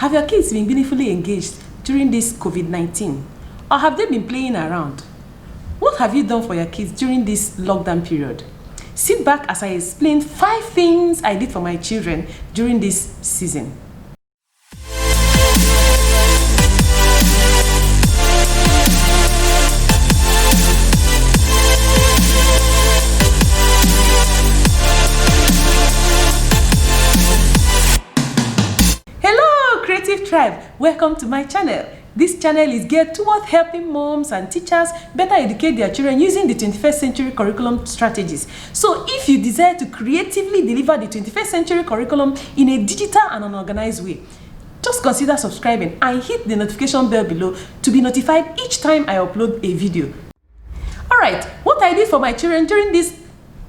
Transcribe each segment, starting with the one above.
Have your kids been meaningfully engaged during this COVID-19? Or have they been playing around? What have you done for your kids during this lockdown period? Sit back as I explain 5 things I did for my children during this season. Tribe, welcome to my channel. This channel is geared toward helping moms and teachers better educate their children using the 21st century curriculum strategies. So if you desire to creatively deliver the 21st century curriculum in a digital and an organized way, just consider subscribing and hit the notification bell below to be notified each time I upload a video. Alright, what I did for my children during this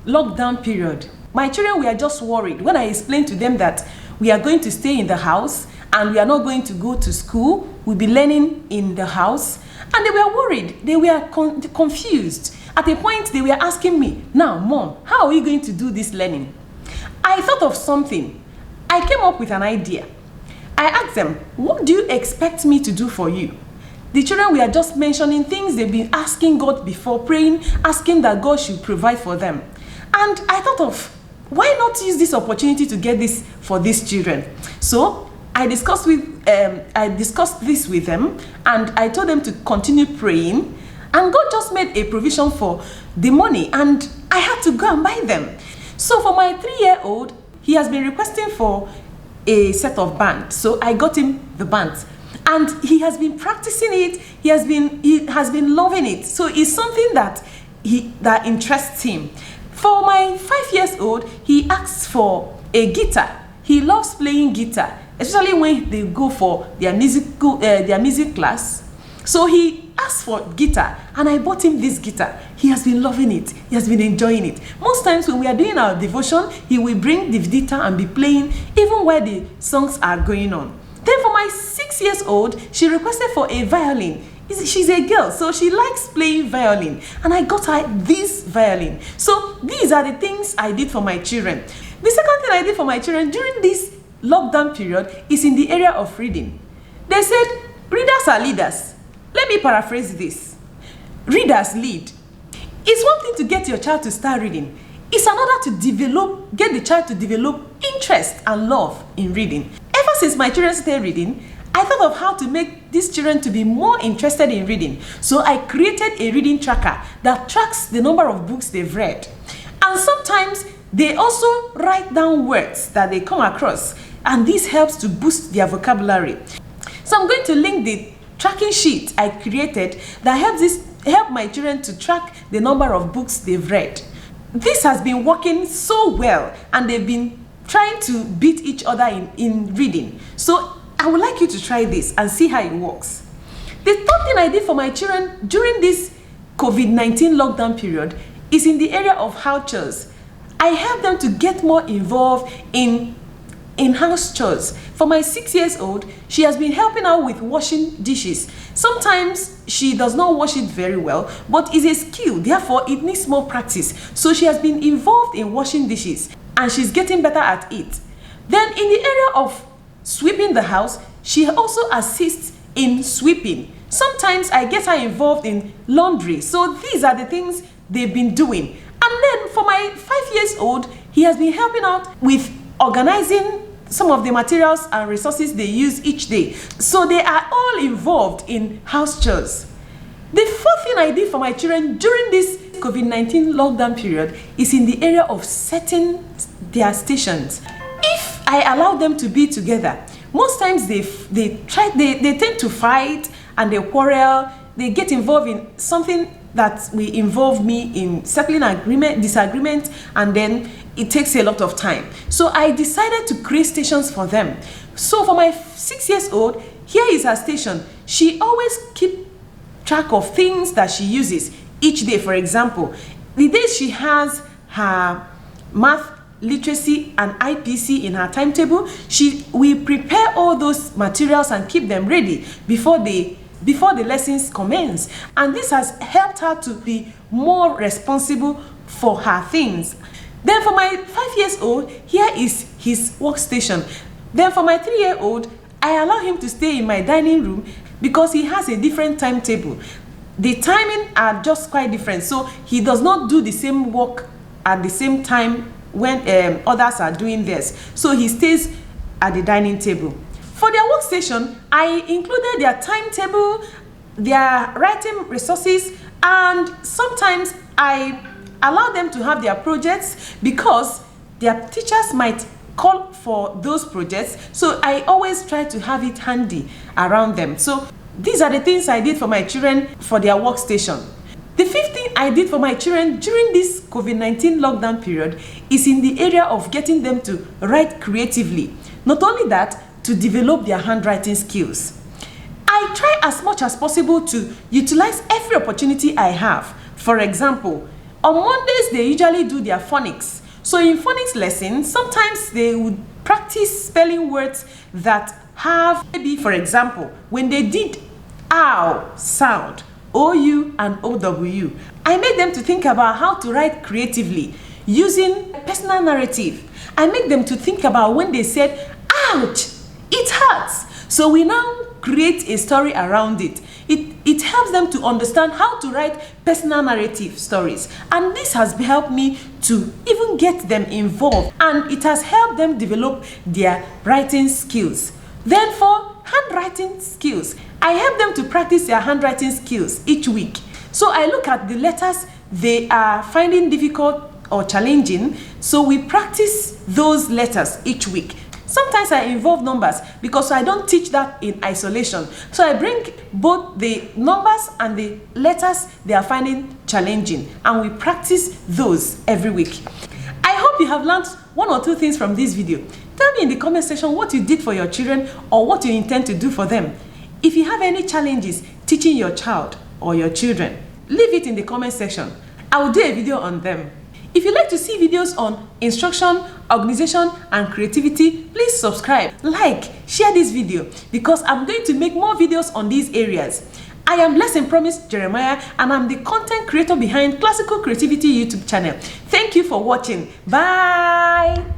lockdown period. My children were just worried when I explained to them that we are going to stay in the house and we are not going to go to school. We'll be learning in the house. And they were worried. They were confused. At a point, they were asking me, now, Mom, how are we going to do this learning? I thought of something. I came up with an idea. I asked them, what do you expect me to do for you? The children were just mentioning things they've been asking God before, praying, asking that God should provide for them. And I thought of, why not use this opportunity to get this for these children? So I discussed this with them, and I told them to continue praying, and God just made a provision for the money, and I had to go and buy them. So for my 3-year-old, he has been requesting for a set of bands, so I got him the bands, and he has been practicing it. He has been loving it. So it's something that interests him. For my 5-year-old, he asks for a guitar. He loves playing guitar, especially when they go for their music class. So he asked for guitar, and I bought him this guitar. He has been loving it. He has been enjoying it. Most times when we are doing our devotion, he will bring the guitar and be playing even while the songs are going on. Then for my 6-year-old, she requested for a violin. She's a girl, so she likes playing violin, and I got her this violin. So these are the things I did for my children. The second thing I did for my children during this lockdown period is in the area of reading. They said, readers are leaders. Let me paraphrase this. Readers lead. It's one thing to get your child to start reading. It's another to get the child to develop interest and love in reading. Ever since my children started reading, I thought of how to make these children to be more interested in reading. So I created a reading tracker that tracks the number of books they've read. And sometimes they also write down words that they come across, and this helps to boost their vocabulary. So I'm going to link the tracking sheet I created that help my children to track the number of books they've read. This has been working so well, and they've been trying to beat each other in reading. So I would like you to try this and see how it works. The third thing I did for my children during this COVID-19 lockdown period is in the area of house chores. I helped them to get more involved in house chores. For my 6-year-old, she has been helping out with washing dishes. Sometimes she does not wash it very well, but it's a skill, therefore it needs more practice. So she has been involved in washing dishes, and she's getting better at it. Then in the area of sweeping the house, she also assists in sweeping. Sometimes I get her involved in laundry. So these are the things they've been doing. And then for my 5-year-old, he has been helping out with organizing some of the materials and resources they use each day. So they are all involved in house chores. The fourth thing I did for my children during this COVID-19 lockdown period is in the area of setting their stations. If I allow them to be together, most times they tend to fight and they quarrel. They get involved in something that will involve me in settling disagreement, and then it takes a lot of time. So I decided to create stations for them. So for my 6-year-old, here is her station. She always keeps track of things that she uses each day. For example, the days she has her math, literacy and IPC in her timetable, she will prepare all those materials and keep them ready before the lessons commence. And this has helped her to be more responsible for her things. Then for my 5-year-old, here is his workstation. Then for my 3-year-old, I allow him to stay in my dining room because he has a different timetable. The timing are just quite different, so he does not do the same work at the same time when others are doing theirs. So he stays at the dining table. For their workstation, I included their timetable, their writing resources, and sometimes I allow them to have their projects because their teachers might call for those projects. So I always try to have it handy around them. So these are the things I did for my children for their workstation. The fifth thing I did for my children during this COVID-19 lockdown period is in the area of getting them to write creatively. Not only that, to develop their handwriting skills. I try as much as possible to utilize every opportunity I have. For example, on Mondays they usually do their phonics. So in phonics lessons, sometimes they would practice spelling words that have, maybe for example, when they did ow sound, OU and OW, I made them to think about how to write creatively using personal narrative. I make them to think about when they said, ouch, it hurts. So we now create a story around it. It helps them to understand how to write personal narrative stories. And this has helped me to even get them involved. And it has helped them develop their writing skills. Then for handwriting skills, I help them to practice their handwriting skills each week. So I look at the letters they are finding difficult or challenging. So we practice those letters each week. Sometimes I involve numbers because I don't teach that in isolation. So I bring both the numbers and the letters they are finding challenging, and we practice those every week. I hope you have learned one or two things from this video. Tell me in the comment section what you did for your children or what you intend to do for them. If you have any challenges teaching your child or your children, leave it in the comment section. I will do a video on them. If you'd like to see videos on instruction, organization, and creativity, please subscribe, like, share this video because I'm going to make more videos on these areas. I am Blessing Promise Jeremiah, and I'm the content creator behind Classical Creativity YouTube channel. Thank you for watching. Bye!